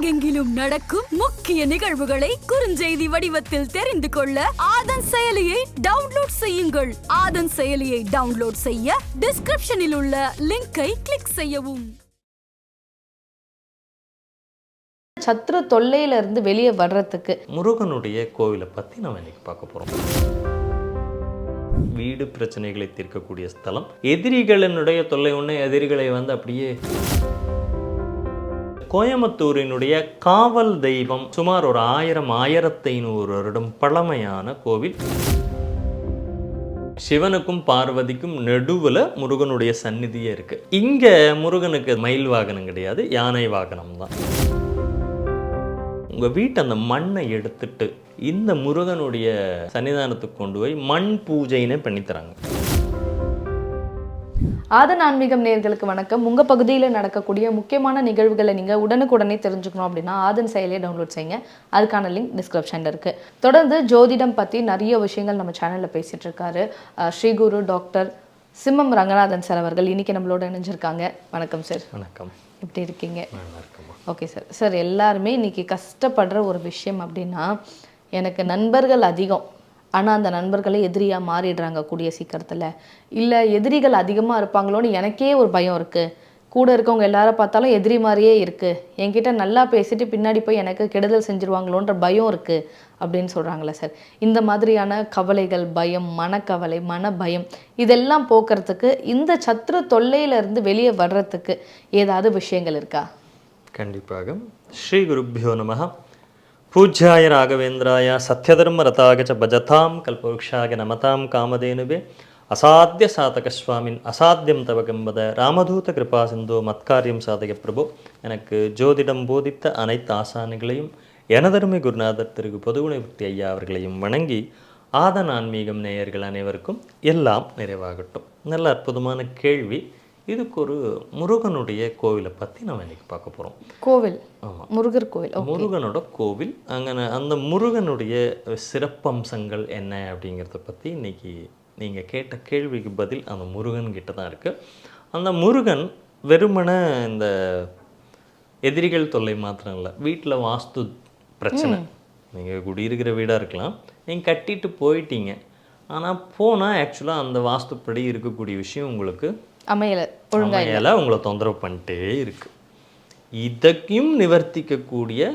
உலகெங்கிலும் நடக்கும் முக்கிய நிகழ்வுகளை குறுஞ்செய்தி வடிவத்தில் தெரிந்து கொள்ள ஆதன் செயலியை டவுன்லோட் செய்யுங்கள். ஆதன் செயலியை டவுன்லோட் செய்ய டிஸ்கிரிப்ஷனில் உள்ள லிங்கை கிளிக் செய்யவும். சத்ரு தொல்லையில இருந்து வெளியே வர்றதுக்கு முருகனுடைய கோவிலை பற்றி நம்ம இன்னைக்கு பார்க்க போகிறோம். வீடு பிரச்சனைகளை தீர்க்கக்கூடிய ஸ்தலம். எதிரிகளினுடைய தொல்லை ஒன்று எதிரிகளை அப்படியே கோயம்புத்தூரினுடைய காவல் தெய்வம். சுமார் ஒரு 1500 வருடம் பழமையான கோவில். சிவனுக்கும் பார்வதிக்கும் நடுவில் முருகனுடைய சந்நிதியே இருக்கு. இங்க முருகனுக்கு மயில் வாகனம் கிடையாது, யானை வாகனம் தான். உங்க வீட்டு அந்த மண்ணை எடுத்துட்டு இந்த முருகனுடைய சன்னிதானத்துக்கு கொண்டு போய் மண் பூஜைன்னு பண்ணித்தராங்க. ஆதன் ஆன்மீகம் நேயர்களுக்கு வணக்கம். உங்கள் பகுதியில் நடக்கக்கூடிய முக்கியமான நிகழ்வுகளை நீங்கள் உடனுக்குடனே தெரிஞ்சுக்கணும் அப்படின்னா ஆதன் செயலியை டவுன்லோட் செய்யுங்க. அதுக்கான லிங்க் டிஸ்கிரிப்ஷனில் இருக்குது. தொடர்ந்து ஜோதிடம் பற்றி நிறைய விஷயங்கள் நம்ம சேனலில் பேசிகிட்டு இருக்காரு ஸ்ரீகுரு டாக்டர் சிம்மம் ரங்கநாதன் சார் அவர்கள். இன்றைக்கி நம்மளோட இணைஞ்சிருக்காங்க. வணக்கம் சார். வணக்கம். எப்படி இருக்கீங்க? Okay sir. சார், எல்லாருமே இன்றைக்கி கஷ்டப்படுற ஒரு விஷயம் அப்படின்னா, எனக்கு நண்பர்கள் அதிகம், ஆனால் அந்த நண்பர்களே எதிரியாக மாறிடுறாங்க கூடிய சீக்கிரத்தில். இல்லை எதிரிகள் அதிகமாக இருப்பாங்களோன்னு எனக்கே ஒரு பயம் இருக்குது. கூட இருக்கவங்க எல்லாரை பார்த்தாலும் எதிரி மாதிரியே இருக்குது. என்கிட்ட நல்லா பேசிட்டு பின்னாடி போய் எனக்கு கெடுதல் செஞ்சுருவாங்களோன்ற பயம் இருக்குது அப்படின்னு சொல்கிறாங்களே சார். இந்த மாதிரியான கவலைகள், பயம், மனக்கவலை, மன பயம் இதெல்லாம் போக்குறதுக்கு, இந்த சத்ரு தொல்லையிலேருந்து வெளியே வர்றதுக்கு ஏதாவது விஷயங்கள் இருக்கா? கண்டிப்பாக. ஸ்ரீ குருப்பியோ நமஹ. பூஜ்யாய ராகவேந்திராய சத்யதர்ம ரதாகச்ச பஜதாம் கல்பவருக்ஷாய நமதாம் காமதேனுவே அசாத்திய சாதக சுவாமின் அசாத்தியம் தவகம்பத ராமதூத கிருபா சிந்தோ மத்காரியம் சாதக பிரபு. எனக்கு ஜோதிடம் போதித்த அனைத்து ஆசானிகளையும் எனதருமை குருநாதர் திரு பொதுவுணைபுத்தி ஐயா அவர்களையும் வணங்கி, ஆதன் ஆன்மீகம் நேயர்கள் அனைவருக்கும் எல்லாம் நிறைவாகட்டும். நல்ல அற்புதமான கேள்வி. இதுக்கு ஒரு முருகனுடைய கோவிலை பற்றி நம்ம இன்னைக்கு பார்க்க போகிறோம். கோவில்? ஆமாம், முருகர் கோவில். முருகனோட கோவில். அங்கே அந்த முருகனுடைய சிறப்பம்சங்கள் என்ன அப்படிங்கிறத பற்றி இன்னைக்கு நீங்கள் கேட்ட கேள்விக்கு பதில் அந்த முருகன் கிட்ட தான் இருக்குது. அந்த முருகன் வெறுமனை இந்த எதிரிகள் தொல்லை மாத்திரம் இல்லை, வீட்டில் வாஸ்து பிரச்சனை. நீங்கள் குடியிருக்கிற வீடாக இருக்கலாம், நீங்கள் கட்டிட்டு போயிட்டீங்க, ஆனால் போனால் ஆக்சுவலாக அந்த வாஸ்துப்படி இருக்கக்கூடிய விஷயம் உங்களுக்கு அமையலை, உங்களை தொந்தரவு பண்ணிட்டே இருக்கு. இதையும் நிவர்த்திக்கக்கூடிய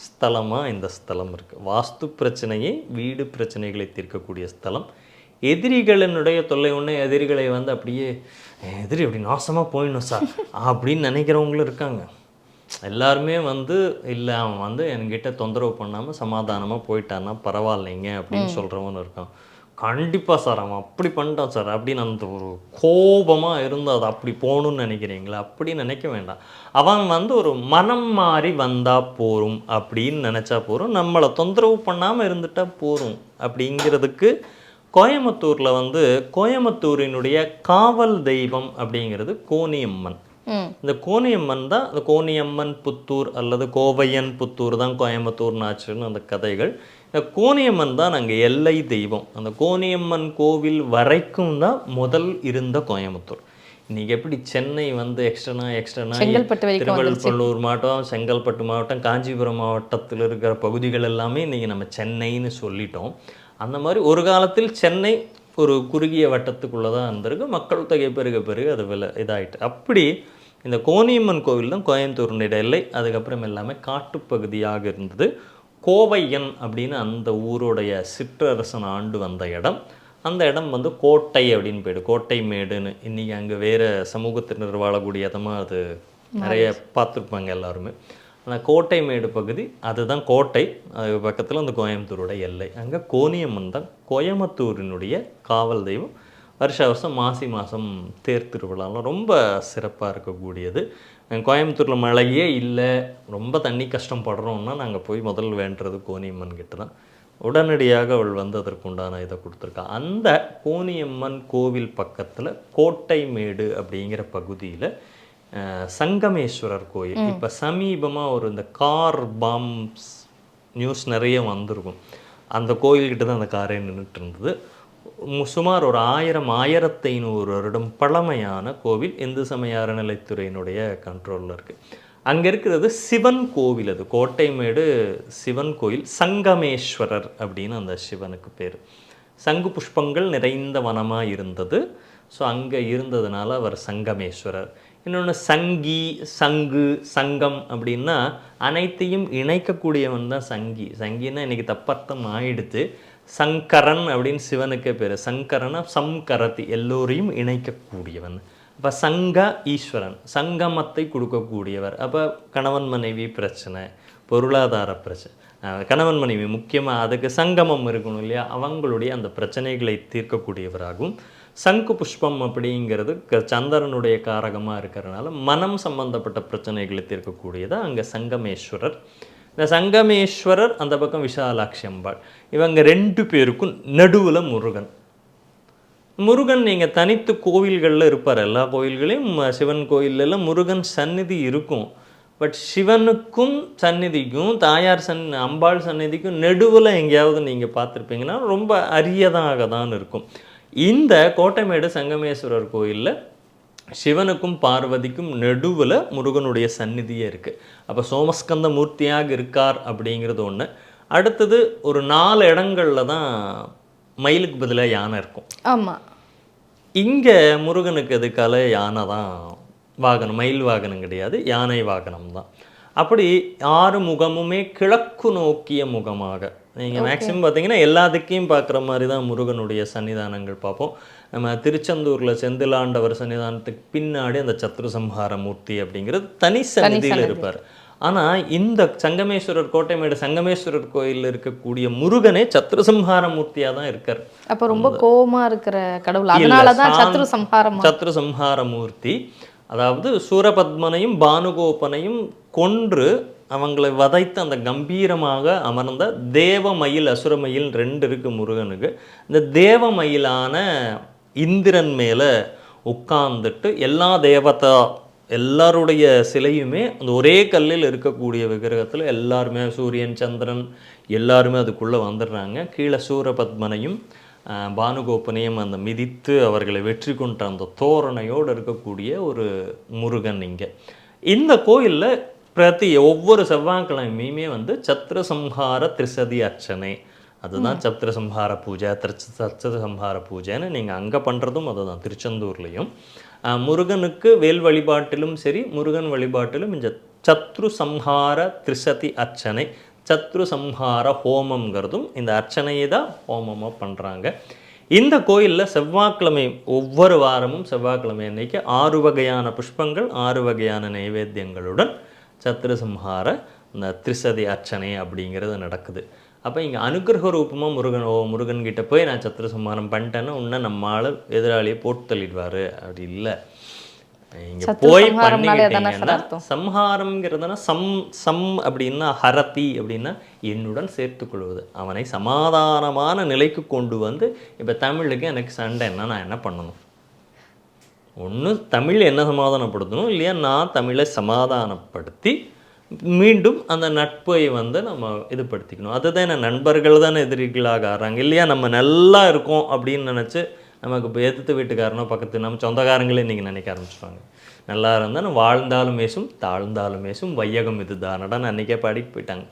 ஸ்தலமாக இந்த ஸ்தலம் இருக்குது. வாஸ்து பிரச்சனையை, வீடு பிரச்சனைகளை தீர்க்கக்கூடிய ஸ்தலம். எதிரிகளினுடைய தொல்லை ஒன்று எதிரிகளை அப்படியே எதிரி அப்படி நாசமாக போயிடணும் சார் அப்படின்னு நினைக்கிறவங்களும் இருக்காங்க. எல்லாருமே இல்லை, அவன் என்கிட்ட தொந்தரவு பண்ணாமல் சமாதானமாக போயிட்டான்னா பரவாயில்லைங்க அப்படின்னு சொல்கிறவனு இருக்கான். கண்டிப்பாக சார் அவன் அப்படி பண்ணிட்டான் சார் அப்படின்னு அந்த ஒரு கோபமாக இருந்து அது அப்படி போகணுன்னு நினைக்கிறீங்களா? அப்படி நினைக்க வேண்டாம். அவன் ஒரு மனம் மாறி வந்தால் போகும் அப்படின்னு நினச்சா போகிறோம், நம்மளை தொந்தரவு பண்ணாமல் இருந்துட்டால் போகும் அப்படிங்கிறதுக்கு கோயம்புத்தூரில் கோயம்புத்தூரினுடைய காவல் தெய்வம் அப்படிங்கிறது கோனியம்மன். இந்த கோனியம்மன் தான், இந்த கோனியம்மன் புத்தூர் அல்லது கோவையன் புத்தூர் தான் கோயம்புத்தூர் நாச்சுன்னு அந்த கதைகள். இந்த கோனியம்மன் தான் அங்கே எல்லை தெய்வம். அந்த கோனியம்மன் கோவில் வரைக்கும் தான் முதல் இருந்த கோயம்புத்தூர். இன்றைக்கி எப்படி சென்னை எக்ஸ்டர்னா திருவள்ளூர் மாவட்டம், செங்கல்பட்டு மாவட்டம், காஞ்சிபுரம் மாவட்டத்தில் இருக்கிற பகுதிகள் எல்லாமே இன்றைக்கி நம்ம சென்னைன்னு சொல்லிட்டோம். அந்த மாதிரி ஒரு காலத்தில் சென்னை ஒரு குறுகிய வட்டத்துக்குள்ளே தான் இருந்திருக்கு. மக்கள் தொகை பெருக அது இதாகிட்டு. அப்படி இந்த கோனியம்மன் கோவில் தான் கோயம்புத்தூருடைய எல்லை. அதுக்கப்புறம் எல்லாமே காட்டுப்பகுதியாக இருந்தது. கோவையன் அப்படின்னு அந்த ஊருடைய சிற்றரசன் ஆண்டு வந்த இடம். அந்த இடம் கோட்டை அப்படின்னு போய்டு, கோட்டை மேடுன்னு. இன்றைக்கி அங்கே வேறு சமூகத்தினர் வாழக்கூடிய இடமாக அது நிறைய பார்த்துருப்பாங்க எல்லாருமே. ஆனால் கோட்டை மேடு பகுதி அதுதான் கோட்டை. அது பக்கத்தில் அந்த கோயம்புத்தூருடைய எல்லை. அங்கே கோனியம்மன் தான் கோயம்புத்தூரினுடைய காவல் தெய்வம். வருஷம் மாசி மாதம் தேர் திருவிழாலாம் ரொம்ப சிறப்பாக இருக்கக்கூடியது. கோயம்புத்தூரில் மழையே இல்லை, ரொம்ப தண்ணி கஷ்டப்படுறோம்னா நாங்கள் போய் முதல் வேண்டுறது கோனியம்மன் கிட்ட தான். உடனடியாக அவள் அதற்குண்டான இதை கொடுத்துருக்கா. அந்த கோனியம்மன் கோவில் பக்கத்தில் கோட்டை மேடு அப்படிங்கிற பகுதியில் சங்கமேஸ்வரர் கோயில். இப்போ சமீபமாக இந்த கார் பாம்ஸ் நியூஸ் நிறைய வந்திருக்கும். அந்த கோயில்கிட்ட தான் அந்த காரே நின்றுட்டு இருந்தது. சுமார் ஒரு 1500 வருடம் பழமையான கோவில். இந்து சமய அறநிலைத்துறையினுடைய கண்ட்ரோலில் இருக்குது. அங்கே இருக்கிறது சிவன் கோவில், அது கோட்டைமேடு சிவன் கோயில், சங்கமேஸ்வரர் அப்படின்னு அந்த சிவனுக்கு பேர். சங்கு புஷ்பங்கள் நிறைந்த வனமாக இருந்தது. ஸோ அங்கே இருந்ததுனால அவர் சங்கமேஸ்வரர். இன்னொன்று சங்கி, சங்கு, சங்கம் அப்படின்னா அனைத்தையும் இணைக்கக்கூடியவன் தான் சங்கி. சங்கின்னா இன்றைக்கி தப்பர்த்தம் ஆயிடுத்து. சங்கரன் அப்படின்னு சிவனுக்கே பேர். சங்கரனா சம்கரத்தி, எல்லோரையும் இணைக்கக்கூடியவன். அப்போ சங்க ஈஸ்வரன், சங்கமத்தை கொடுக்கக்கூடியவர். அப்போ கணவன் மனைவி பிரச்சனை, பொருளாதார பிரச்சனை, கணவன் மனைவி முக்கியமாக அதுக்கு சங்கமம் இருக்கணும் இல்லையா, அவங்களுடைய அந்த பிரச்சனைகளை தீர்க்கக்கூடியவராகவும், சங்கு புஷ்பம் அப்படிங்கிறது சந்திரனுடைய காரகமாக இருக்கிறதுனால மனம் சம்பந்தப்பட்ட பிரச்சனைகளை தீர்க்கக்கூடியதாக அங்கே சங்கமேஸ்வரர். இந்த சங்கமேஸ்வரர் அந்த பக்கம் விஷாலாட்சி அம்பாள். இவங்க 2 பேருக்கும் நடுவில் முருகன். முருகன் நீங்கள் தனித்து கோவில்களில் இருப்பார். எல்லா கோயில்களையும் சிவன் கோயிலெல்லாம் முருகன் சந்நிதி இருக்கும். பட் சிவனுக்கும் சந்நிதிக்கும் தாயார் அம்பாள் சந்நிதிக்கும் நடுவில் எங்கேயாவது நீங்கள் பார்த்துருப்பீங்கன்னா ரொம்ப அரியதாக தான் இருக்கும். இந்த கோட்டைமேடு சங்கமேஸ்வரர் கோயிலில் சிவனுக்கும் பார்வதிக்கும் நடுவில் முருகனுடைய சந்நிதியே இருக்குது. அப்போ சோமஸ்கந்த மூர்த்தியாக இருக்கார் அப்படிங்கிறது ஒன்று. அடுத்தது ஒரு 4 இடங்களில் தான் மயிலுக்கு பதிலாக யானை இருக்கும். ஆமாம். இங்கே முருகனுக்கு எதுக்கால யானை தான் வாகனம், மயில் வாகனம் கிடையாது, யானை வாகனம் தான். அப்படி 6 முகமுமே கிழக்கு நோக்கிய முகமாக நீங்கள் மேக்ஸிமம் பார்த்தீங்கன்னா எல்லாத்துக்கையும் பார்க்குற மாதிரி தான் முருகனுடைய சன்னிதானங்கள் பார்ப்போம். நம்ம திருச்செந்தூரில் செந்திலாண்டவர் சன்னிதானத்துக்கு பின்னாடி அந்த சத்ருசம்ஹார மூர்த்தி அப்படிங்கிறது தனி சன்னிதியில் இருப்பார். ஆனால் இந்த சங்கமேஸ்வரர், கோட்டைமேடு சங்கமேஸ்வரர் கோயிலில் இருக்கக்கூடிய முருகனே சத்ருசம்ஹார மூர்த்தியாக தான் இருக்கார். அப்போ ரொம்ப கோபமாக இருக்கிற கடவுள், அதனால தான் சத்ருசம்ஹார மூர்த்தி. அதாவது சூரபத்மனையும் பானுகோபனையும் கொன்று அவங்களை வதைத்து அந்த கம்பீரமாக அமர்ந்த தேவமயில், அசுரமயில் 2 இருக்கு முருகனுக்கு. இந்த தேவமயிலான இந்திரன் மேலே உட்கார்ந்துட்டு எல்லா தேவதா எல்லாருடைய சிலையுமே அந்த ஒரே கல்லில் இருக்கக்கூடிய விக்கிரகத்தில் எல்லாருமே சூரியன் சந்திரன் எல்லாருமே அதுக்குள்ளே வந்துடுறாங்க. கீழே சூரபத்மனையும் பானுகோப்பனையும் அந்த மிதித்து அவர்களை வெற்றி கொண்ட அந்த தோரணையோடு இருக்கக்கூடிய ஒரு முருகன் இங்கே. இந்த கோயிலில் ஒவ்வொரு செவ்வாய்க்கிழமையுமே சத்ரசம்ஹார திரிசதி அர்ச்சனை, அதுதான் சத்ரசம்ஹார பூஜை, சத்ரசம்ஹார பூஜைன்னு நீங்கள் அங்கே பண்ணுறதும் அதுதான். திருச்செந்தூர்லேயும் முருகனுக்கு வேல் வழிபாட்டிலும் சரி, முருகன் வழிபாட்டிலும் இந்த சத்ருசம்ஹார திரிசதி அர்ச்சனை, சத்ருசம்ஹார ஹோமம்ங்கிறதும் இந்த அர்ச்சனையை தான் ஹோமமாக பண்ணுறாங்க. இந்த கோயிலில் செவ்வாய்க்கிழமை ஒவ்வொரு வாரமும் செவ்வாய்க்கிழமை அன்னைக்கு 6 வகையான புஷ்பங்கள் 6 வகையான நைவேத்தியங்களுடன் சத்ருசம்ஹார இந்த திரிசதி அர்ச்சனை அப்படிங்கிறது நடக்குது. அப்போ இங்கே அனுகிரக ரூபமாக முருகன்கிட்ட போய் நான் சத்ருசம்ஹாரம் பண்ணிட்டேன்னா இன்னும் நம்மளால் எதிராளியை போட்டு தள்ளிடுவார். அப்படி இல்லை, இங்கே போய் பண்ணிக்கிட்டீங்கன்னா சம்ஹாரம்ங்கிறதுனா சம் அப்படின்னா ஹரதி அப்படின்னா என்னுடன் சேர்த்துக்கொள்வது, அவனை சமாதானமான நிலைக்கு கொண்டு வந்து. இப்போ தமிழுக்கு எனக்கு சண்டைன்னா நான் என்ன பண்ணணும்? ஒன்று தமிழ் என்ன சமாதானப்படுத்தணும், இல்லையா நான் தமிழை சமாதானப்படுத்தி மீண்டும் அந்த நட்பை நம்ம இதுபடுத்திக்கணும். அதுதான் என்ன, நண்பர்கள் தானே எதிரிகளாக ஆகிறாங்க இல்லையா. நம்ம நல்லா இருக்கோம் அப்படின்னு நினச்சி நமக்கு இப்போ எதிர்த்து வீட்டுக்காரனோ பக்கத்து நம்ம சொந்தக்காரங்களே நீங்கள் நினைக்க ஆரம்பிச்சுருவாங்க. நல்லா இருந்தால் வாழ்ந்தாலும் மேசும் தாழ்ந்தாலும் மேசும் வையகம் இது தானடான்னு அன்றைக்கே பாடி போயிட்டாங்க.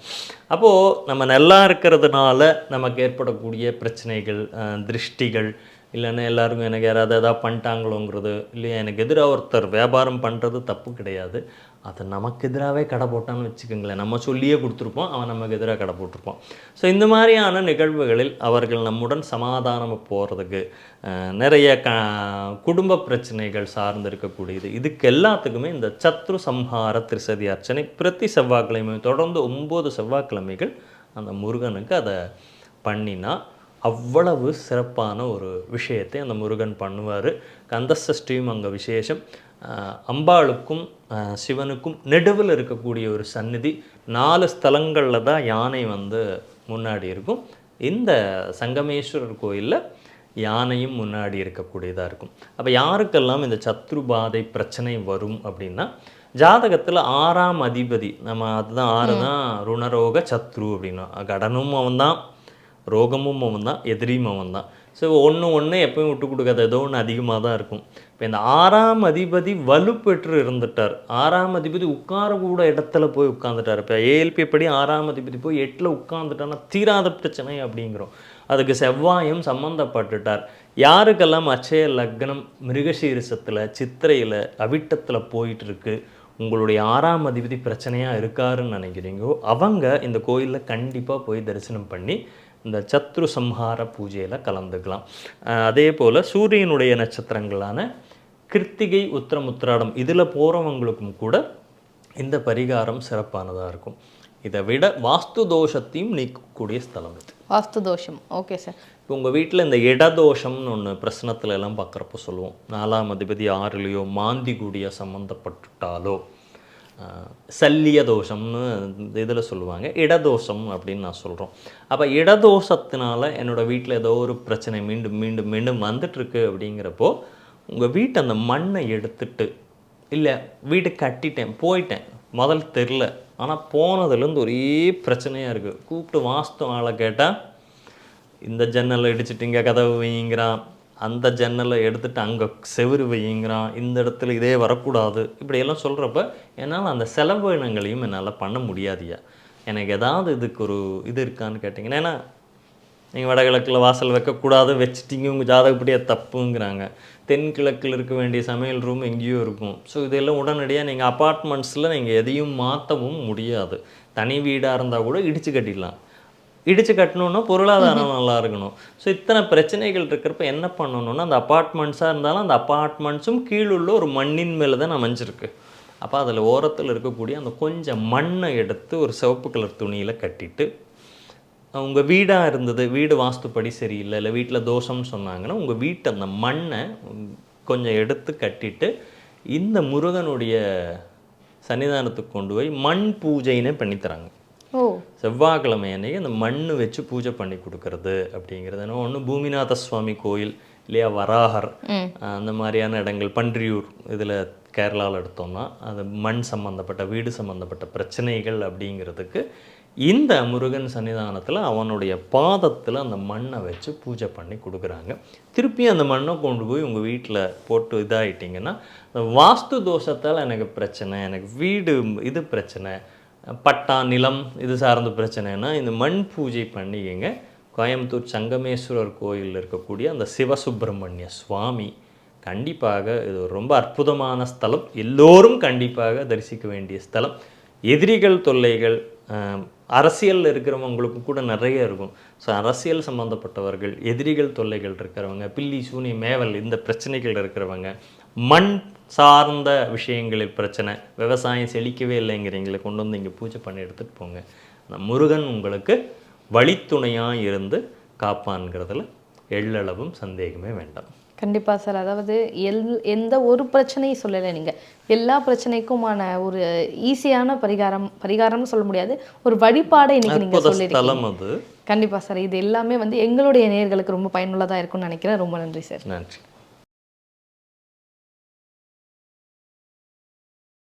அப்போது நம்ம நல்லா இருக்கிறதுனால நமக்கு ஏற்படக்கூடிய பிரச்சனைகள், திருஷ்டிகள், இல்லைன்னா எல்லாருக்கும் எனக்கு யாராவது எதாவது பண்ணிட்டாங்களோங்கிறது, இல்லையா எனக்கு எதிராக ஒருத்தர் வியாபாரம் பண்ணுறது தப்பு கிடையாது. அதை நமக்கு எதிராகவே கடை போட்டான்னு வச்சுக்கோங்களேன், நம்ம சொல்லியே கொடுத்துருப்போம், அவன் நமக்கு எதிராக கடை போட்டிருப்போம். ஸோ இந்த மாதிரியான நிகழ்வுகளில் அவர்கள் நம்முடன் சமாதானம் போகிறதுக்கு நிறைய குடும்ப பிரச்சனைகள் சார்ந்து இருக்கக்கூடியது. இதுக்கு எல்லாத்துக்குமே இந்த சத்ரு சம்ஹார திரிசதி அர்ச்சனை பிரதி செவ்வாய்க்கிழமை தொடர்ந்து 9 செவ்வாய்க்கிழமைகள் அந்த முருகனுக்கு அதை பண்ணினா அவ்வளவு சிறப்பான ஒரு விஷயத்தை அந்த முருகன் பண்ணுவார். கந்தசஷ்டியும் அங்கே விசேஷம். அம்பாளுக்கும் சிவனுக்கும் நெடுவில் இருக்கக்கூடிய ஒரு சந்நிதி. 4 ஸ்தலங்களில் தான் யானை முன்னாடி இருக்கும். இந்த சங்கமேஸ்வரர் கோயிலில் யானையும் முன்னாடி இருக்கக்கூடியதாக இருக்கும். அப்போ யாருக்கெல்லாம் இந்த சத்ருபாதை பிரச்சனை வரும் அப்படின்னா, ஜாதகத்தில் 6ஆம் அதிபதி அதுதான் 6 தான் ருணரோக சத்ரு அப்படின்னா, கடனும் அவன் தான், ரோகமும் அவன் தான், எதிரியும் அவன் தான். ஸோ ஒன்று எப்பயும் விட்டு கொடுக்காது, ஏதோ ஒன்று அதிகமாக தான் இருக்கும். இப்போ இந்த 6ஆம் அதிபதி வலுப்பெற்று இருந்துட்டார், 6ஆம் அதிபதி உட்காரக்கூட இடத்துல போய் உட்காந்துட்டார். இப்போ ஏஎல்பி படி 6ஆம் அதிபதி போய் 8ல் உட்காந்துட்டான்னா தீராத பிரச்சனை அப்படிங்கிறோம். அதுக்கு செவ்வாயும் சம்மந்தப்பட்டுட்டார். யாருக்கெல்லாம் அட்சய லக்னம் மிருகசீரிசத்தில், சித்திரையில், அவிட்டத்தில் போயிட்டு இருக்கு, உங்களுடைய 6ஆம் அதிபதி பிரச்சனையாக இருக்காருன்னு நினைக்கிறீங்களோ அவங்க இந்த கோயிலில் கண்டிப்பாக போய் தரிசனம் பண்ணி இந்த சத்ரு சம்ஹார பூஜையில் கலந்துக்கலாம். அதே போல் சூரியனுடைய நட்சத்திரங்களான கிருத்திகை, உத்திரம், உத்திராடம் இதில் போகிறவங்களுக்கும் கூட இந்த பரிகாரம் சிறப்பானதாக இருக்கும். இதை விட வாஸ்து தோஷத்தையும் நீக்கக்கூடிய ஸ்தலம் இது. வாஸ்து தோஷம், ஓகே சார். இப்போ உங்கள் வீட்டில் இந்த இடதோஷம்னு ஒன்று பிரச்சனத்துல எல்லாம் பார்க்குறப்போ சொல்லுவோம். 4ஆம் அதிபதி 6லையோ மாந்தி கூடிய சம்மந்தப்பட்டுட்டாலோ சல்லிய தோஷம்னு இதில் சொல்லுவாங்க, இடதோஷம் அப்படின்னு நான் சொல்கிறோம். அப்போ இடதோஷத்தினால என்னோடய வீட்டில் ஏதோ ஒரு பிரச்சனை மீண்டும் மீண்டும் மீண்டும் வந்துட்டுருக்கு அப்படிங்கிறப்போ உங்கள் வீட்டை அந்த மண்ணை எடுத்துட்டு, இல்லை வீடு கட்டிட்டேன் போயிட்டேன் முதல் தெரில, ஆனால் போனதுலேருந்து ஒரே பிரச்சனையாக இருக்குது, கூப்பிட்டு வாஸ்து ஆளை கேட்டால் இந்த ஜன்னலை இடிச்சிட்டிங்க கதவு வைங்கிறான், அந்த ஜன்னலை எடுத்துகிட்டு அங்கே செவுறு வைங்கிறான், இந்த இடத்துல இதே வரக்கூடாது, இப்படியெல்லாம் சொல்கிறப்ப என்னால் அந்த செலவினங்களையும் என்னால் பண்ண முடியாதியா. எனக்கு ஏதாவது இதுக்கு ஒரு இது இருக்கான்னு கேட்டிங்கன்னா, ஏன்னா நீங்கள் வடகிழக்கில் வாசல் வைக்கக்கூடாது, வச்சுட்டிங்க உங்கள் ஜாதகப்படியே தப்புங்கிறாங்க. தென்கிழக்கில் இருக்க வேண்டிய சமையல் ரூம் எங்கேயோ இருக்கும். ஸோ இதெல்லாம் உடனடியாக நீங்கள் அப்பார்ட்மெண்ட்ஸில் நீங்கள் எதையும் மாற்றவும் முடியாது. தனி வீடாக இருந்தால் கூட இடித்து கட்டிடலாம். இடித்து கட்டணுன்னா பொருளாதாரம் நல்லா இருக்கணும். ஸோ இத்தனை பிரச்சனைகள் இருக்கிறப்ப என்ன பண்ணணுன்னா, அந்த அப்பார்ட்மெண்ட்ஸாக இருந்தாலும் அந்த அப்பார்ட்மெண்ட்ஸும் கீழுள்ள ஒரு மண்ணின் மேலே தான் அமைஞ்சிருக்கு. அப்போ அதில் ஓரத்தில் இருக்கக்கூடிய அந்த கொஞ்சம் மண்ணை எடுத்து ஒரு சிவப்பு கலர் துணியில் கட்டிட்டு, உங்கள் வீடாக இருந்தது, வீடு வாஸ்துப்படி சரியில்லை, இல்லை வீட்டில் தோஷம்னு சொன்னாங்கன்னா உங்கள் வீட்டை அந்த மண்ணை கொஞ்சம் எடுத்து கட்டிட்டு இந்த முருகனுடைய சன்னிதானத்துக்கு கொண்டு போய் மண் பூஜைன்னு பண்ணித்தராங்க. செவ்வாய்க்கிழமை அன்னைக்கு அந்த மண் வச்சு பூஜை பண்ணி கொடுக்கறது அப்படிங்கிறது. ஒன்று பூமிநாத சுவாமி கோயில், இல்லையா வராகர், அந்த மாதிரியான இடங்கள், பன்றியூர், இதில் கேரளாவில் எடுத்தோம்னா அது மண் சம்மந்தப்பட்ட, வீடு சம்மந்தப்பட்ட பிரச்சனைகள் அப்படிங்கிறதுக்கு இந்த முருகன் சன்னிதானத்தில் அவனுடைய பாதத்தில் அந்த மண்ணை வச்சு பூஜை பண்ணி கொடுக்குறாங்க. திருப்பி அந்த மண்ணை கொண்டு போய் உங்கள் வீட்டில் போட்டு இதாகிட்டிங்கன்னா, வாஸ்து தோஷத்தால் எனக்கு பிரச்சனை, எனக்கு வீடு இது பிரச்சனை, பட்டா நிலம் இது சார்ந்த பிரச்சனைனா இந்த மண் பூஜை பண்ணிக்கங்க. கோயம்புத்தூர் சங்கமேஸ்வரர் கோயிலில் இருக்கக்கூடிய அந்த சிவசுப்பிரமணிய சுவாமி கண்டிப்பாக இது ரொம்ப அற்புதமான ஸ்தலம், எல்லோரும் கண்டிப்பாக தரிசிக்க வேண்டிய ஸ்தலம். எதிரிகள் தொல்லைகள், அரசியலில் இருக்கிறவங்களுக்கு கூட நிறைய இருக்கும். ஸோ அரசியல் சம்மந்தப்பட்டவர்கள், எதிரிகள் தொல்லைகள் இருக்கிறவங்க, பில்லி சூனி மேவல் இந்த பிரச்சனைகள் இருக்கிறவங்க, மண் சார்ந்த விஷயங்களில் பிரச்சனை, விவசாயம் செழிக்கவே இல்லைங்கிறீங்களை கொண்டு வந்து இங்கே பூஜை பண்ணி எடுத்துகிட்டு போங்க. அந்த முருகன் உங்களுக்கு வழித்துணையாக இருந்து காப்பான்கிறதுல எள்ளளவும் சந்தேகமே வேண்டாம். கண்டிப்பாக சார். அதாவது எந்த ஒரு பிரச்சனையும் சொல்லலை, நீங்கள் எல்லா பிரச்சனைக்குமான ஒரு ஈஸியான பரிகாரம்னு சொல்ல முடியாது, ஒரு வழிபாடை இன்னைக்கு நீங்கள் சொல்லியிருக்கீங்க. கண்டிப்பாக சார். இது எல்லாமே எங்களுடைய நேயர்களுக்கு ரொம்ப பயனுள்ளதாக இருக்கும்னு நினைக்கிறேன். ரொம்ப நன்றி சார். நன்றி.